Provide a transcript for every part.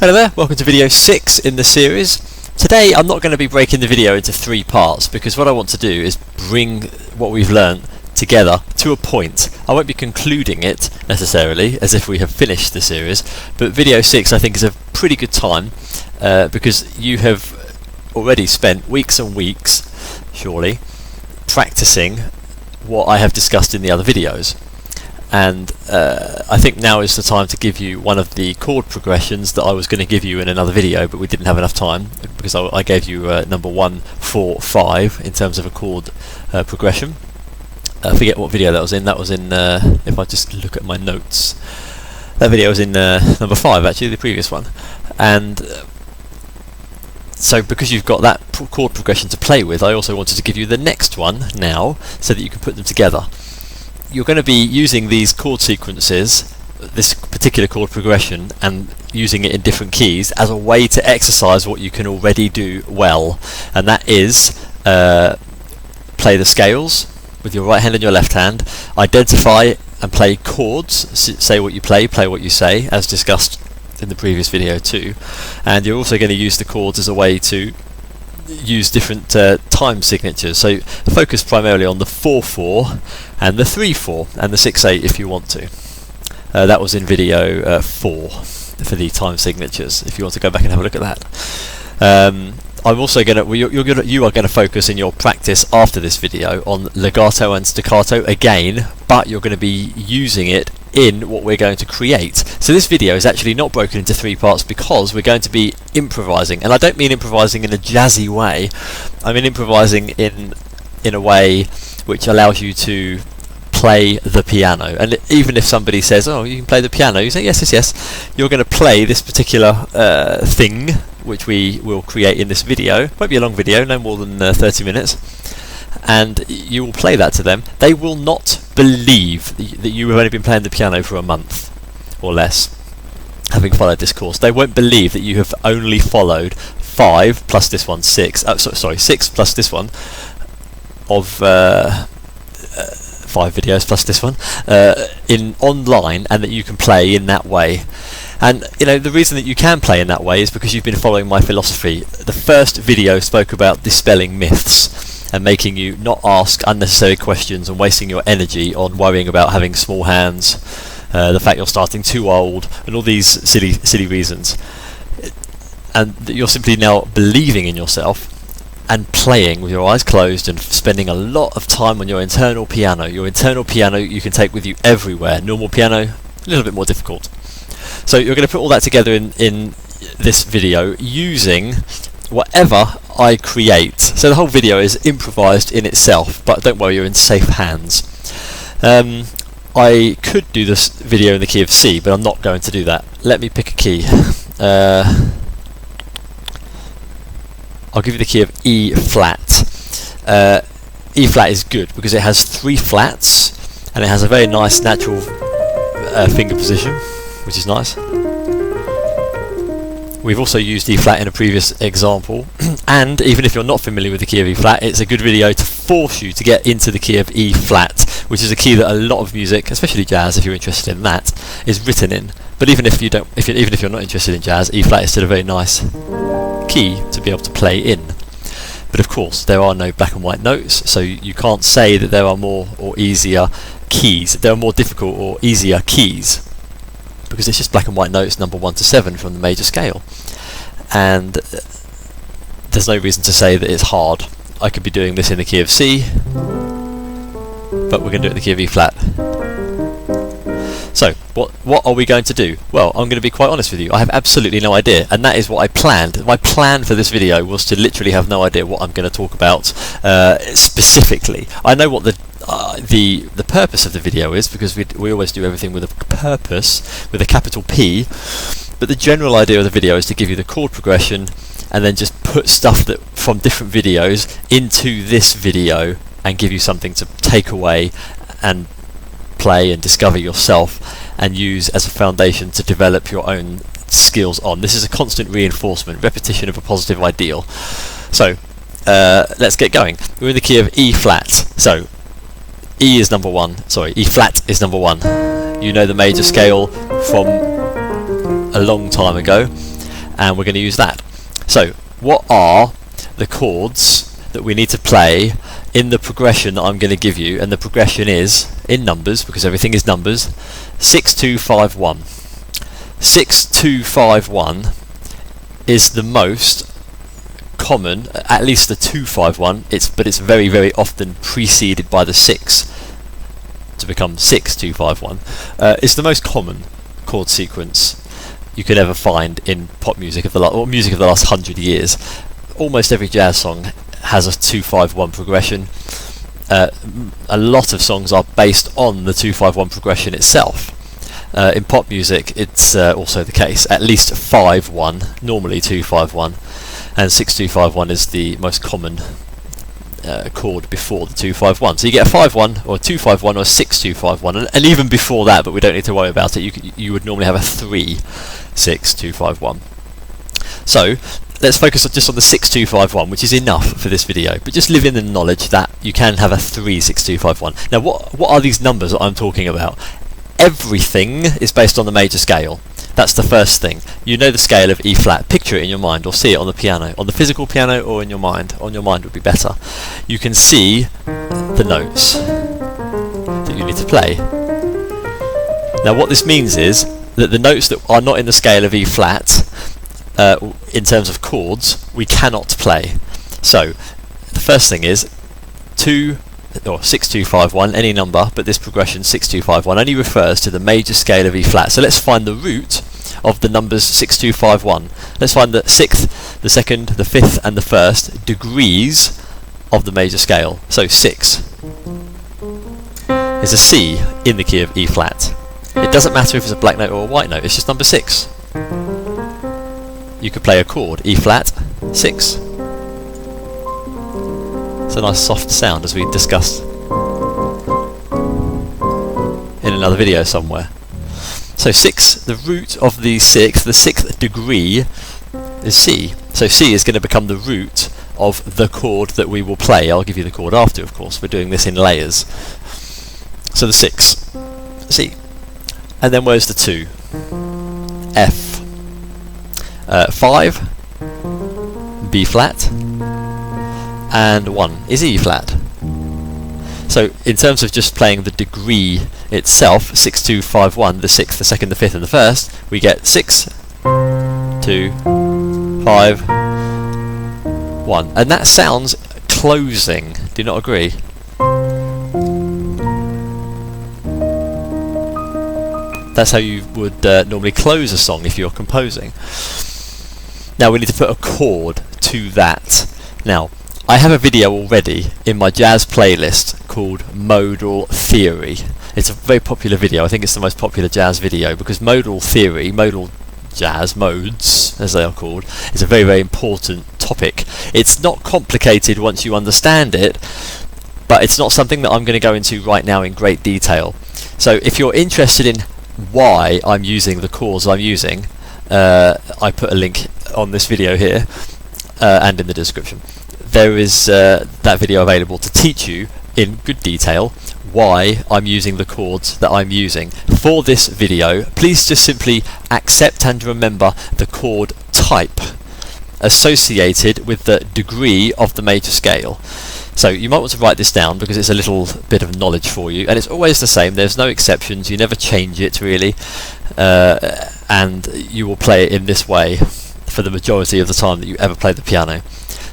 Hello there, welcome to video 6 in the series. Today I'm not going to be breaking the video into 3 parts because what I want to do is bring what we've learned together to a point. I won't be concluding it necessarily as if we have finished the series, but video 6 I think is a pretty good time because you have already spent weeks and weeks, surely, practicing what I have discussed in the other videos. And I think now is the time to give you one of the chord progressions that I was going to give you in another video, but we didn't have enough time because I gave you number 1, 4, 5 in terms of a chord progression. I forget what video that was in. That was in, if I just look at my notes, that video was in number 5 actually, the previous one. And so because you've got that chord progression to play with, I also wanted to give you the next one now so that you can put them together. You're going to be using these chord sequences, this particular chord progression, and using it in different keys as a way to exercise what you can already do well, and that is play the scales with your right hand and your left hand, identify and play chords, say what you play what you say, as discussed in the previous video too, and you're also going to use the chords as a way to use different time signatures, so focus primarily on the 4/4 and the 3/4 and the 6/8 if you want to. That was in video 4 for the time signatures, if you want to go back and have a look at that. I'm also going to, you are going to focus in your practice after this video on legato and staccato again, but you're going to be using it in what we're going to create. So this video is actually not broken into 3 parts because we're going to be improvising, and I don't mean improvising in a jazzy way. I mean improvising in a way which allows you to play the piano. And even if somebody says, "Oh, you can play the piano," you say, "Yes, yes, yes." You're going to play this particular thing which we will create in this video. It won't be a long video, no more than 30 minutes. And you will play that to them. They will not believe that you have only been playing the piano for a month or less, having followed this course. They won't believe that you have only followed 5 plus this one, 6. Sorry, 6 plus this one of 5 videos plus this one in online, and that you can play in that way. And you know, the reason that you can play in that way is because you've been following my philosophy. The first video spoke about dispelling myths and making you not ask unnecessary questions and wasting your energy on worrying about having small hands, the fact you're starting too old, and all these silly reasons. And that you're simply now believing in yourself and playing with your eyes closed and spending a lot of time on your internal piano. Your internal piano you can take with you everywhere. Normal piano, a little bit more difficult. So you're going to put all that together in this video using whatever I create. So the whole video is improvised in itself, but don't worry, you're in safe hands. I could do this video in the key of C, but I'm not going to do that. Let me pick a key. I'll give you the key of E flat. E flat is good because it has 3 flats and it has a very nice natural finger position, which is nice. We've also used E flat in a previous example, and even if you're not familiar with the key of E flat, it's a good video to force you to get into the key of E flat, which is a key that a lot of music, especially jazz, if you're interested in that, is written in. But even if you're not interested in jazz, E flat is still a very nice key to be able to play in. But of course, there are no black and white notes, so you can't say that there are more or easier keys. There are more difficult or easier keys, because it's just black and white notes number 1 to 7 from the major scale, and there's no reason to say that it's hard. I could be doing this in the key of C, but we're going to do it in the key of E flat. So what are we going to do? Well, I'm going to be quite honest with you, I have absolutely no idea, and that is what I planned. My plan for this video was to literally have no idea what I'm going to talk about specifically. I know what the purpose of the video is, because we always do everything with a purpose, with a capital P, but the general idea of the video is to give you the chord progression and then just put stuff that from different videos into this video and give you something to take away and play and discover yourself and use as a foundation to develop your own skills on. This is a constant reinforcement, repetition of a positive ideal. So let's get going. We're in the key of E flat. So E is number 1, sorry, E flat is number 1. You know the major scale from a long time ago. and we're going to use that. So what are the chords that we need to play in the progression that I'm going to give you? And the progression is in numbers, because everything is numbers. 6 2 5 1. 6 2 5 1 is the most common, at least the 2 5 1. But it's very, very often preceded by the 6 to become 6 2 5 1. It's the most common chord sequence you could ever find in pop music of the music of the last 100 years. Almost every jazz song has a 2 5 1 progression. A lot of songs are based on the 2 5 1 progression itself. In pop music, it's also the case. At least 5 1, normally 2 5 1, and 6 2 5 1 is the most common chord before the 2 5 1. So you get a 5 1 or a 2 5 1 or a 6 2 5 1, and even before that, but we don't need to worry about it. You would normally have a 3 6 2 5 1. So let's focus just on the 6 2 5 1, which is enough for this video. But just live in the knowledge that you can have a 3 6 2 5 1. Now, what are these numbers that I'm talking about? Everything is based on the major scale. That's the first thing. You know the scale of E flat. Picture it in your mind, or see it on the piano, on the physical piano, or in your mind. On your mind would be better. You can see the notes that you need to play. Now, what this means is that the notes that are not in the scale of E flat, in terms of chords, we cannot play. So the first thing is 6 2 5 1, any number, but this progression 6 2 5 1 only refers to the major scale of E flat. So let's find the root of the numbers 6 2 5 1. Let's find the 6th, the 2nd, the 5th and the 1st degrees of the major scale. So 6 is a C in the key of E flat. It doesn't matter if it's a black note or a white note, it's just number 6. You could play a chord, E flat, 6. It's a nice soft sound, as we discussed in another video somewhere. So 6, the root of the 6th degree is C. So C is going to become the root of the chord that we will play. I'll give you the chord after, of course. We're doing this in layers. So the 6, C. And then where's the 2? F. 5, B flat, and 1 is E flat. So in terms of just playing the degree itself, 6 2 5 1, the 6th, the 2nd, the 5th and the 1st, we get 6 2 5 1, and that sounds closing. Do you not agree? That's how you would normally close a song if you're composing. Now we need to put a chord to that. Now, I have a video already in my jazz playlist called Modal Theory. It's a very popular video. I think it's the most popular jazz video because modal theory, modal jazz, modes as they are called, is a very, very important topic. It's not complicated once you understand it, but it's not something that I'm going to go into right now in great detail. So if you're interested in why I'm using the chords I'm using, I put a link on this video here and in the description. There is that video available to teach you in good detail why I'm using the chords that I'm using. For this video, please just simply accept and remember the chord type associated with the degree of the major scale. So you might want to write this down because it's a little bit of knowledge for you, and it's always the same. There's no exceptions. You never change it really, and you will play it in this way for the majority of the time that you ever play the piano.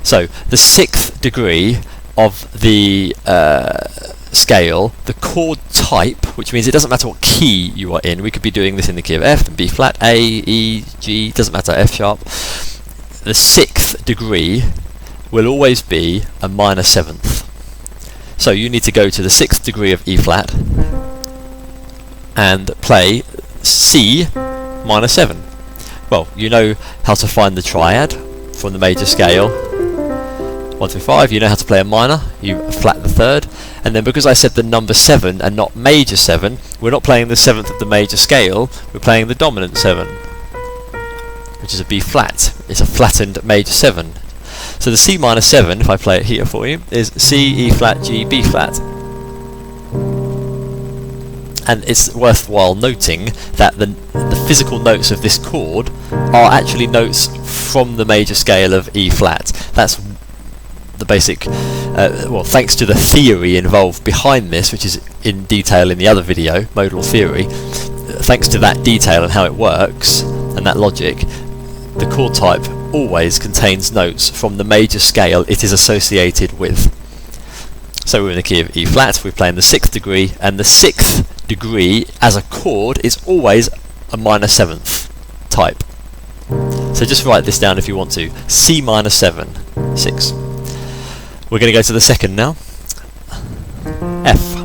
So the 6th degree of the scale, the chord type, which means it doesn't matter what key you are in. We could be doing this in the key of F and B flat, A, E, G, doesn't matter, F sharp. The 6th degree will always be a minor 7th. So you need to go to the 6th degree of E flat and play C minor 7. Well, you know how to find the triad from the major scale, 1 through 5. You know how to play a minor, you flat the 3rd, and then because I said the number 7 and not major 7, we're not playing the 7th of the major scale, we're playing the dominant 7, which is a B flat. It's a flattened major 7. So the C minor 7, if I play it here for you, is C, E flat, G, B flat. And it's worthwhile noting that the physical notes of this chord are actually notes from the major scale of E flat. That's the basic, well, thanks to the theory involved behind this, which is in detail in the other video, modal theory. Thanks to that detail and how it works and that logic, the chord type always contains notes from the major scale it is associated with. So we're in the key of E flat, we're playing the 6th degree, and the 6th degree as a chord is always a minor 7th type. So just write this down if you want to. C minor 7, 6. We're going to go to the 2nd now. F.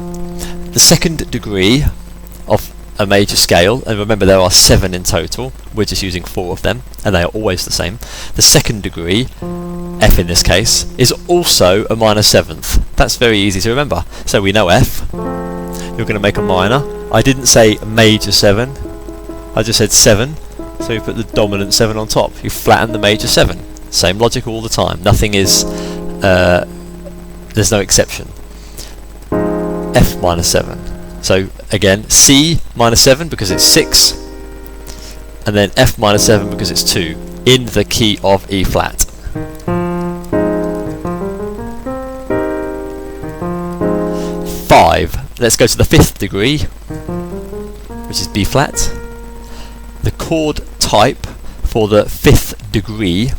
The 2nd degree of a major scale, and remember there are 7 in total, we're just using 4 of them, and they are always the same. The 2nd degree, F in this case, is also a minor 7th. That's very easy to remember. So we know F. You're going to make a minor. I didn't say major 7, I just said 7, so you put the dominant 7 on top. You flatten the major 7. Same logic all the time. Nothing is, there's no exception. F minor 7. So again, C minor 7 because it's 6, and then F minor 7 because it's 2, in the key of E flat. Let's go to the 5th degree, which is B flat. The chord type for the 5th degree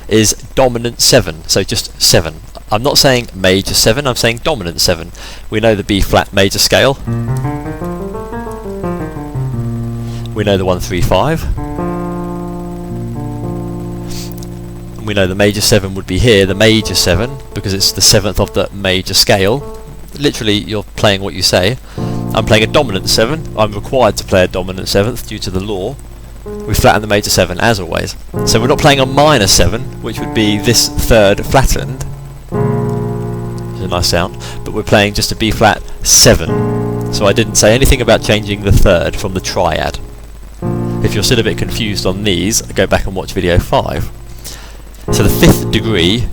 is dominant 7, so just 7. I'm not saying major 7, I'm saying dominant 7. We know the B flat major scale. We know the 1, 3, 5. And we know the major 7 would be here, the major 7, because it's the 7th of the major scale. Literally, you're playing what you say. I'm playing a dominant 7. I'm required to play a dominant 7th due to the law. We flatten the major 7 as always. So we're not playing a minor 7, which would be this 3rd flattened. It's a nice sound. But we're playing just a B flat 7. So I didn't say anything about changing the 3rd from the triad. If you're still a bit confused on these, go back and watch video 5. So the 5th degree,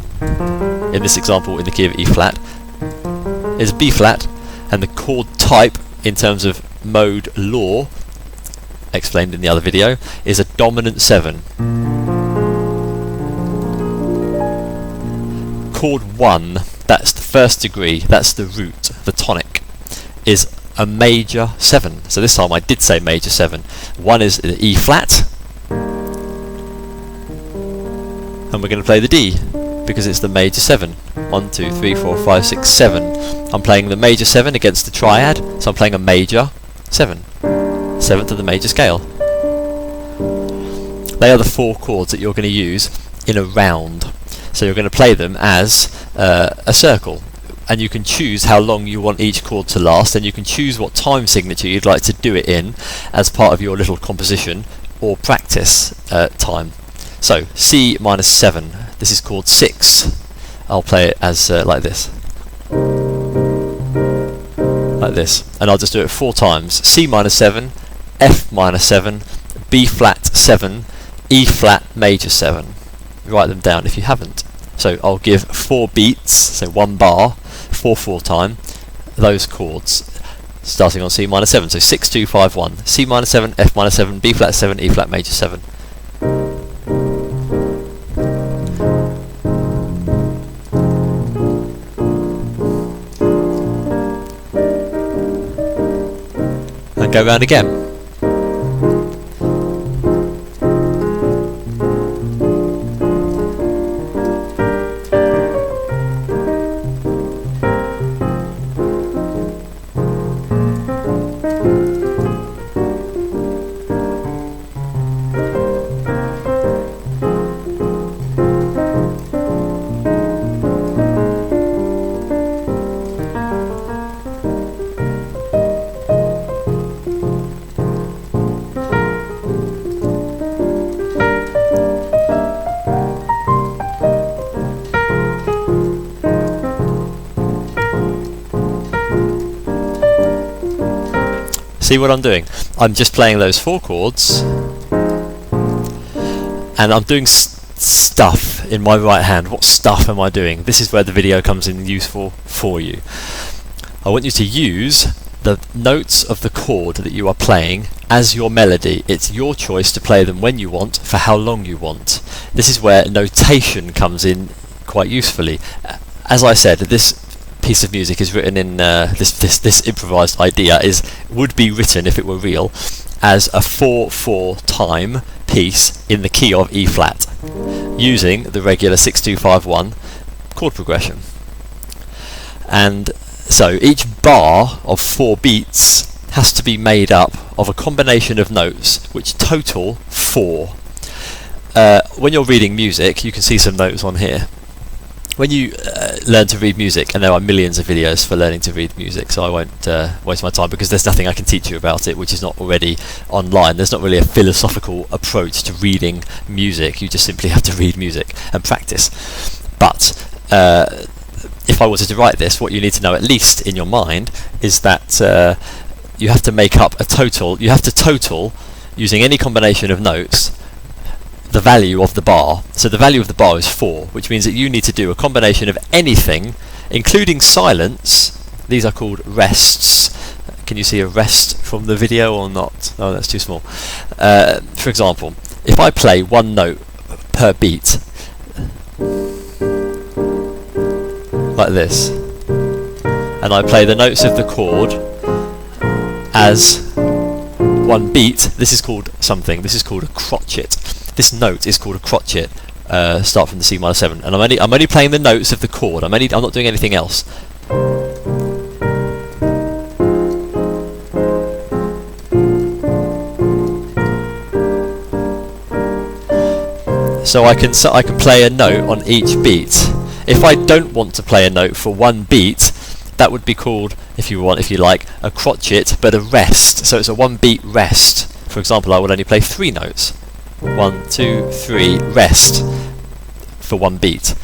in this example in the key of E flat, is B flat, and the chord type in terms of mode law, explained in the other video, is a dominant 7. Chord 1, that's the 1st degree, that's the root, the tonic, is a major 7. So this time I did say major 7. 1 is the E flat, and we're going to play the D because it's the major 7. 1, 2, 3, 4, 5, 6, 7. I'm playing the major 7 against the triad, so I'm playing a major 7. 7th of the major scale. They are the 4 chords that you're going to use in a round. So you're going to play them as a circle, and you can choose how long you want each chord to last, and you can choose what time signature you'd like to do it in as part of your little composition or practice time. So C minor 7, this is chord 6. I'll play it as like this. Like this. And I'll just do it 4 times. C minor 7, F minor 7, B flat 7, E flat major 7. Write them down if you haven't. So I'll give 4 beats, so 1 bar, 4/4 time, those chords, starting on C minor 7. So 6, 2, 5, 1. C minor 7, F minor 7, B flat 7, E flat major 7. And go round again. See what I'm doing? I'm just playing those 4 chords, and I'm doing stuff in my right hand. What stuff am I doing? This is where the video comes in useful for you. I want you to use the notes of the chord that you are playing as your melody. It's your choice to play them when you want, for how long you want. This is where notation comes in quite usefully. As I said, this piece of music is written in this improvised idea would be written, if it were real, as a 4/4 time piece in the key of E flat, using the regular 6-2-5-1 chord progression. And so each bar of 4 beats has to be made up of a combination of notes which total 4. When you're reading music, you can see some notes on here. When you learn to read music, and there are millions of videos for learning to read music, so I won't waste my time because there's nothing I can teach you about it which is not already online. There's not really a philosophical approach to reading music. You just simply have to read music and practice. But if I wanted to write this, what you need to know, at least in your mind, is that you have to make up a total. You have to total, using any combination of notes, the value of the bar. So the value of the bar is 4, which means that you need to do a combination of anything, including silence. These are called rests. Can you see a rest from the video or not? Oh, that's too small. For example, if I play one note per beat, like this, and I play the notes of the chord as one beat, this is called something. This is called a crotchet. This note is called a crotchet. Start from the C minor 7, and I'm only playing the notes of the chord. I'm not doing anything else. So I can play a note on each beat. If I don't want to play a note for one beat, that would be called, if you like, a crotchet, but a rest. So it's a 1 beat rest. For example, I would only play 3 notes. 1, 2, 3, rest for 1 beat,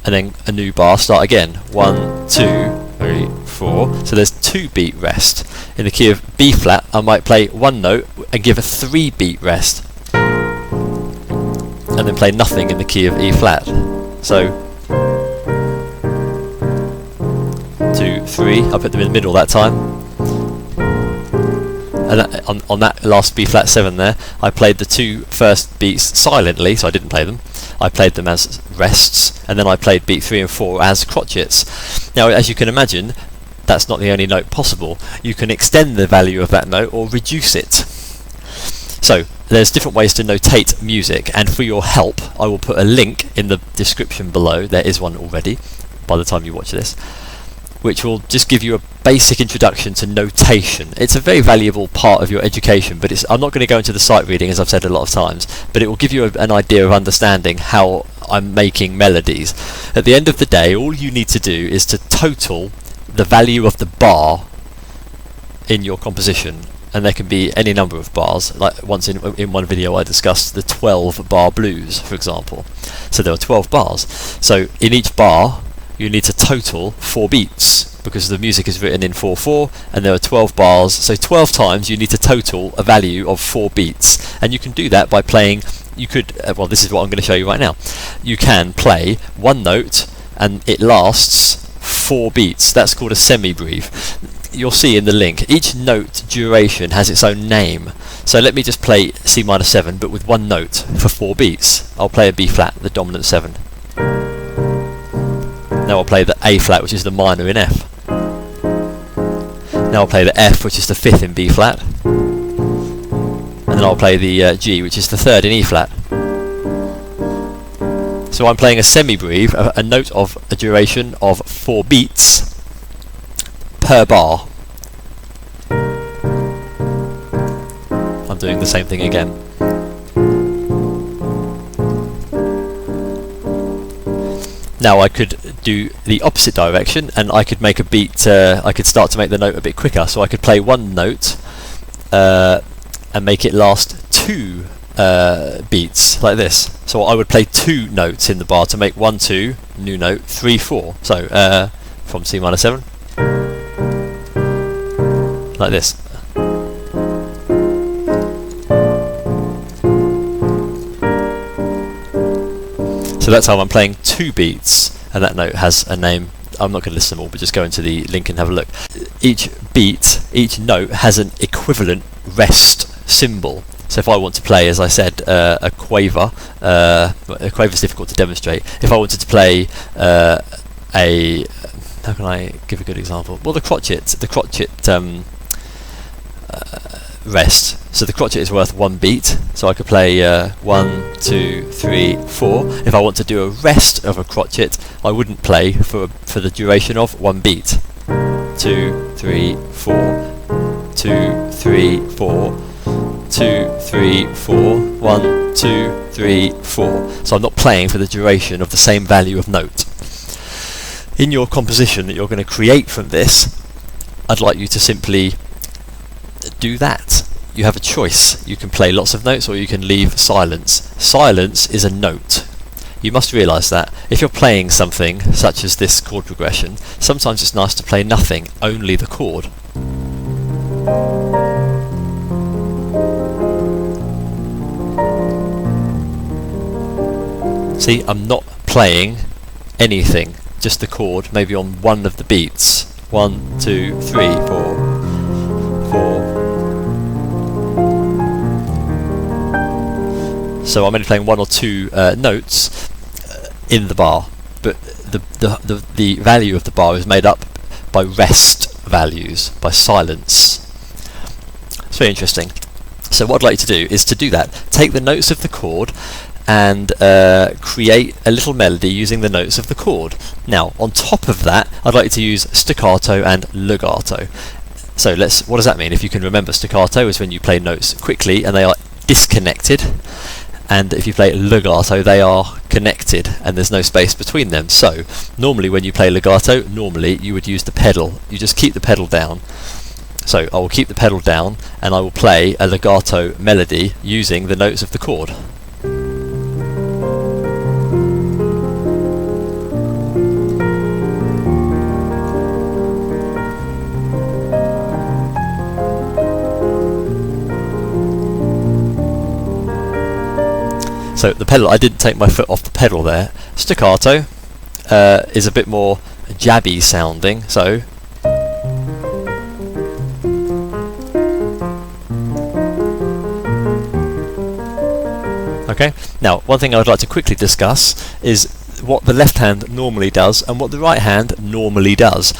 and then a new bar, start again. 1, 2, 3, 4. So there's 2 beat rest. In the key of B flat, I might play 1 note and give a 3 beat rest, and then play nothing in the key of E flat. So 2, 3. I put them in the middle that time. And on that last B flat 7 there, I played the 2 first beats silently, so I didn't play them. I played them as rests, and then I played beat 3 and 4 as crotchets. Now, as you can imagine, that's not the only note possible. You can extend the value of that note or reduce it. So there's different ways to notate music, and for your help, I will put a link in the description below. There is one already by the time you watch this, which will just give you a basic introduction to notation. It's a very valuable part of your education, but I'm not going to go into the sight reading, as I've said a lot of times, but it will give you an idea of understanding how I'm making melodies. At the end of the day, all you need to do is to total the value of the bar in your composition, and there can be any number of bars. Like once in one video I discussed the 12 bar blues, for example. So there are 12 bars. So in each bar you need to total 4 beats, because the music is written in 4/4 and there are 12 bars, so 12 times you need to total a value of 4 beats. And you can do that by playing, you could, well, this is what I'm going to show you right now. You can play 1 note and it lasts 4 beats. That's called a semi-breve. You'll see in the link, each note duration has its own name. So let me just play C minor 7 but with 1 note for 4 beats. I'll play a B flat, the dominant 7. Now I'll play the A flat, which is the minor in F. Now I'll play the F, which is the 5th in B flat. And then I'll play the G, which is the 3rd in E flat. So I'm playing a semi-breve, a note of a duration of 4 beats per bar. I'm doing the same thing again. Now I could do the opposite direction, and I could make a beat, I could start to make the note a bit quicker, so I could play 1 note and make it last 2 beats, like this. So I would play 2 notes in the bar to make 1, 2, new note, 3, 4. So from C minor 7, like this. So that's how I'm playing 2 beats, and that note has a name. I'm not going to list them all, but just go into the link and have a look. Each beat each note has an equivalent rest symbol. So if I want to play, as I said, a quaver is difficult to demonstrate. If I wanted to play how can I give a good example? Well, the crotchet rest. So the crotchet is worth 1 beat, so I could play 1, 2, 3, 4. If I want to do a rest of a crotchet, I wouldn't play for the duration of 1 beat. 2, 3, 4, 2, 3, 4, 2, 3, 4, 1, 2, 3, 4. So I'm not playing for the duration of the same value of note. In your composition that you're going to create from this, I'd like you to simply do that. You have a choice. You can play lots of notes or you can leave silence. Silence is a note. You must realise that. If you're playing something such as this chord progression, sometimes it's nice to play nothing, only the chord. See, I'm not playing anything, just the chord, maybe on one of the beats. 1, 2, 3, 4, 4. So I'm only playing 1 or 2 notes in the bar, but the value of the bar is made up by rest values, by silence. It's very interesting. So what I'd like you to do is to do that. Take the notes of the chord and create a little melody using the notes of the chord. Now, on top of that, I'd like you to use staccato and legato. So what does that mean? If you can remember, staccato is when you play notes quickly and they are disconnected, and if you play legato, they are connected and there's no space between them. So normally when you play legato, normally you would use the pedal. You just keep the pedal down. So I will keep the pedal down and I will play a legato melody using the notes of the chord. So the pedal, I didn't take my foot off the pedal there. Staccato is a bit more jabby sounding, so okay. Now, one thing I would like to quickly discuss is what the left hand normally does and what the right hand normally does.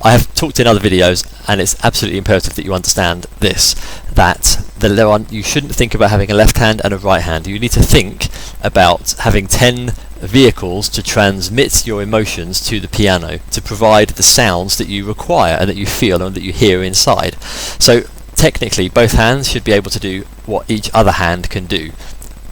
I have talked in other videos, and it's absolutely imperative that you understand this, that you shouldn't think about having a left hand and a right hand. You need to think about having 10 vehicles to transmit your emotions to the piano, to provide the sounds that you require and that you feel and that you hear inside. So technically both hands should be able to do what each other hand can do.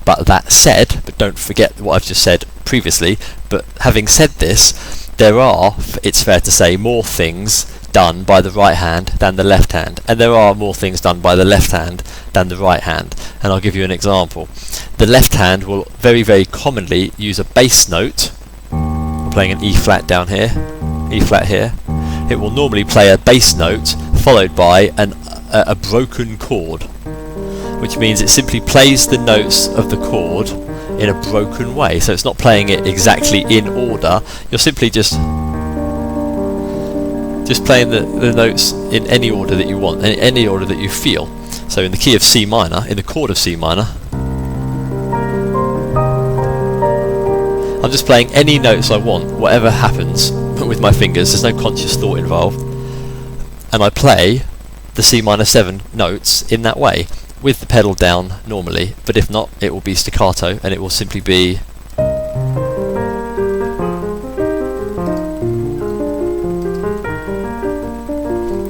But that said, but don't forget what I've just said previously, but having said this, there are, it's fair to say, more things done by the right hand than the left hand, and there are more things done by the left hand than the right hand. And I'll give you an example. The left hand will very, very commonly use a bass note. I'm playing an E flat down here, E flat here. It will normally play a bass note followed by a broken chord, which means it simply plays the notes of the chord in a broken way. So it's not playing it exactly in order, you're simply just playing the notes in any order that you want, in any order that you feel. So in the key of C minor, in the chord of C minor, I'm just playing any notes I want, whatever happens with my fingers. There's no conscious thought involved, and I play the C minor 7 notes in that way, with the pedal down normally, but if not, it will be staccato and it will simply be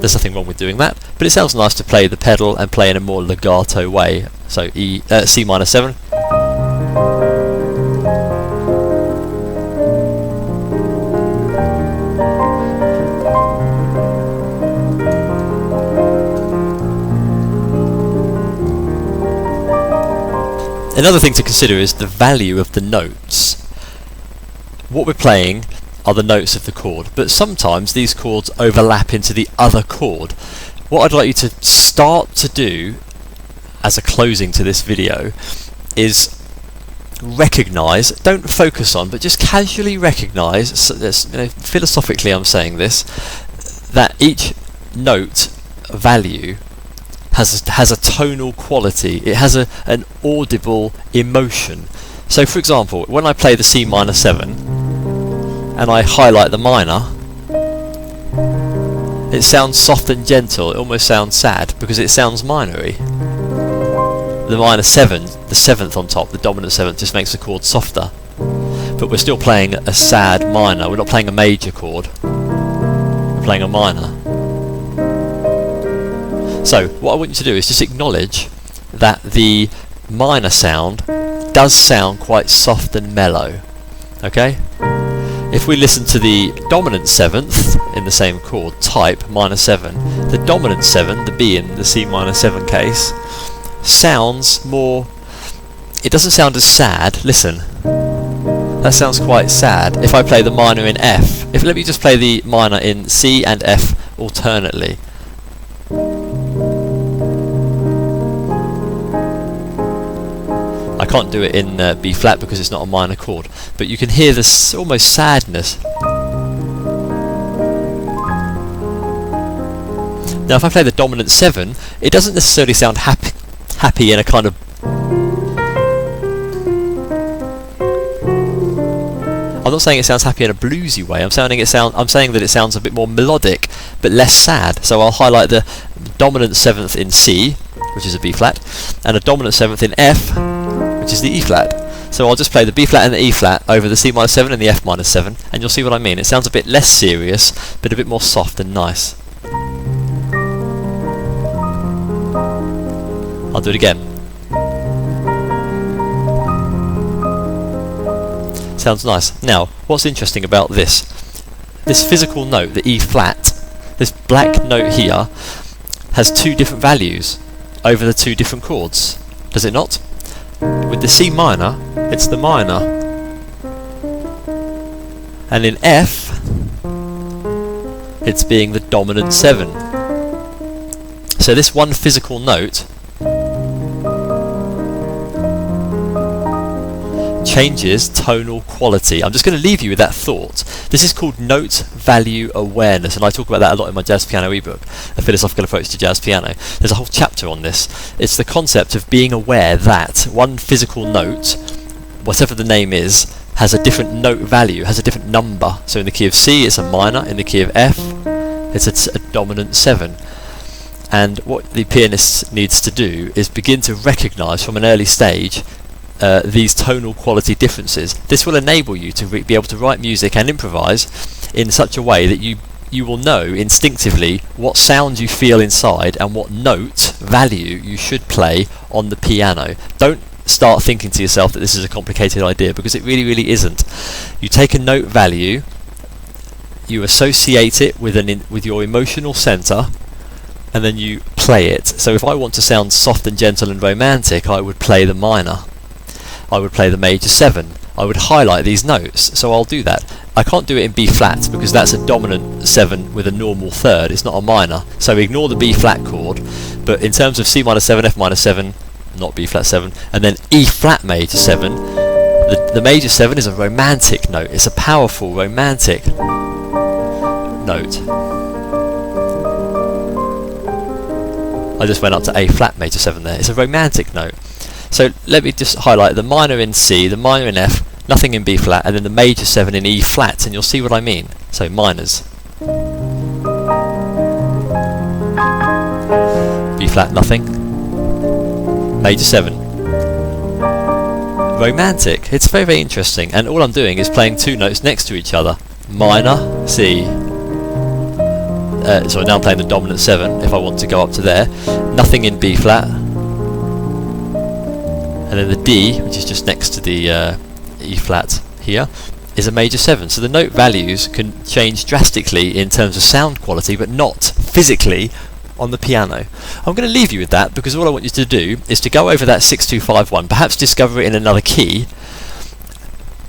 there's nothing wrong with doing that, but it sounds nice to play the pedal and play in a more legato way. So C minor 7, Another thing to consider is the value of the notes. What we're playing are the notes of the chord, but sometimes these chords overlap into the other chord. What I'd like you to start to do as a closing to this video is recognise, don't focus on, but just casually recognise, philosophically I'm saying this, that each note value has a tonal quality. It has an audible emotion. So for example, when I play the C minor 7 and I highlight the minor, it sounds soft and gentle. It almost sounds sad because it sounds minory. The minor 7, the 7th on top, the dominant 7th, just makes the chord softer. But we're still playing a sad minor. We're not playing a major chord. We're playing a minor. So what I want you to do is just acknowledge that the minor sound does sound quite soft and mellow. Okay? If we listen to the dominant 7th in the same chord type, minor 7, the dominant 7, the B in the C minor 7 case, sounds more... it doesn't sound as sad. Listen. That sounds quite sad. If I play the minor in F, let me just play the minor in C and F alternately. I can't do it in B flat because it's not a minor chord, but you can hear this almost sadness. Now if I play the dominant 7, it doesn't necessarily sound happy in a kind of... I'm not saying it sounds happy in a bluesy way. I'm saying that it sounds a bit more melodic, but less sad. So I'll highlight the dominant 7th in C, which is a B flat, and a dominant 7th in F, which is the E flat. So I'll just play the B flat and the E flat over the C minor 7 and the F minor 7, and you'll see what I mean. It sounds a bit less serious, but a bit more soft and nice. I'll do it again. Sounds nice. Now, what's interesting about this physical note, the E flat, this black note here, has two different values over the two different chords. Does it not? With the C minor, it's the minor. And in F, it's being the dominant 7. So this one physical note changes tonal quality. I'm just going to leave you with that thought. This is called note value awareness, and I talk about that a lot in my jazz piano ebook, A Philosophical Approach to Jazz Piano. There's a whole chapter on this. It's the concept of being aware that one physical note, whatever the name is, has a different note value, has a different number. So in the key of C it's a minor, in the key of F it's a dominant 7. And what the pianist needs to do is begin to recognise from an early stage these tonal quality differences. This will enable you to be able to write music and improvise in such a way that you will know instinctively what sound you feel inside and what note value you should play on the piano. Don't start thinking to yourself that this is a complicated idea, because it really, really isn't. You take a note value, you associate it with your emotional centre, and then you play it. So if I want to sound soft and gentle and romantic, I would play the minor. I would play the major 7. I would highlight these notes, so I'll do that. I can't do it in B flat because that's a dominant 7 with a normal third. It's not a minor, so ignore the B flat chord. But in terms of C minor 7, F minor 7, not B flat 7, and then E flat major 7, the major 7 is a romantic note. It's a powerful romantic note. I just went up to A flat major 7 there. It's a romantic note. So let me just highlight the minor in C, the minor in F, nothing in B flat, and then the major 7 in E flat, and you'll see what I mean. So minors. B flat, nothing. Major 7. Romantic. It's very, very interesting, and all I'm doing is playing two notes next to each other. Minor, C. So now I'm playing the dominant 7 if I want to go up to there. Nothing in B flat. And then the D, which is just next to the E flat here, is a major 7. So the note values can change drastically in terms of sound quality, but not physically on the piano. I'm going to leave you with that, because all I want you to do is to go over that 6-2-5-1, perhaps discover it in another key,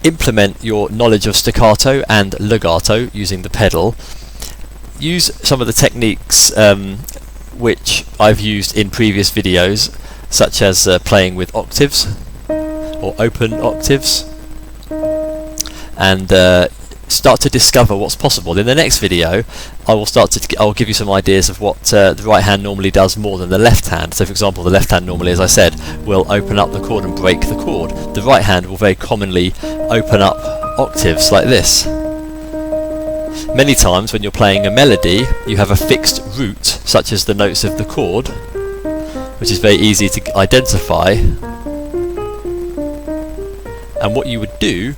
implement your knowledge of staccato and legato using the pedal, use some of the techniques which I've used in previous videos, such as playing with octaves or open octaves, and start to discover what's possible. In the next video I'll give you some ideas of what the right hand normally does more than the left hand. So for example, the left hand normally, as I said, will open up the chord and break the chord. The right hand will very commonly open up octaves like this. Many times when you're playing a melody you have a fixed root, such as the notes of the chord, which is very easy to identify, and what you would do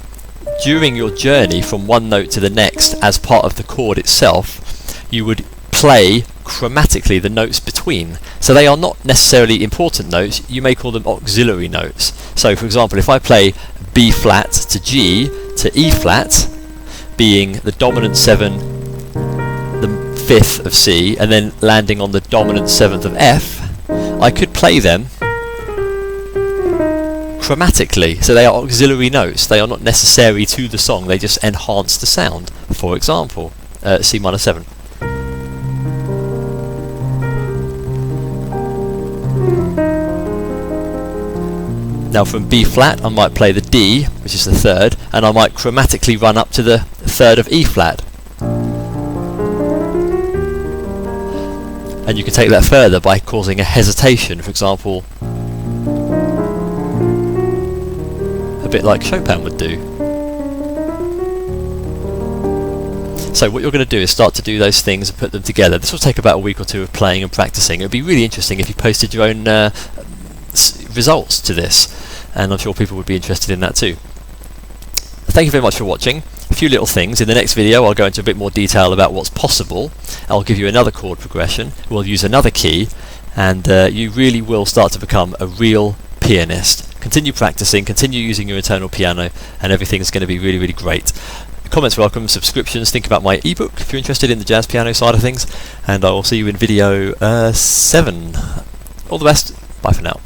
during your journey from one note to the next as part of the chord itself, you would play chromatically the notes between. So they are not necessarily important notes, you may call them auxiliary notes. So for example, if I play B flat to G to E flat, being the dominant 7, the 5th of C, and then landing on the dominant 7th of F, I could play them chromatically. So they are auxiliary notes, they are not necessary to the song, they just enhance the sound. For example, C minor 7. Now from B flat I might play the D, which is the 3rd, and I might chromatically run up to the 3rd of E flat. And you can take that further by causing a hesitation, for example, a bit like Chopin would do. So what you're going to do is start to do those things and put them together. This will take about a week or two of playing and practicing. It would be really interesting if you posted your own results to this, and I'm sure people would be interested in that too. Thank you very much for watching. A few little things. In the next video I'll go into a bit more detail about what's possible. I'll give you another chord progression, we'll use another key, and you really will start to become a real pianist. Continue practicing, continue using your internal piano, and everything's going to be really, really great. Comments welcome, subscriptions, think about my ebook if you're interested in the jazz piano side of things, and I will see you in video 7. All the best, bye for now.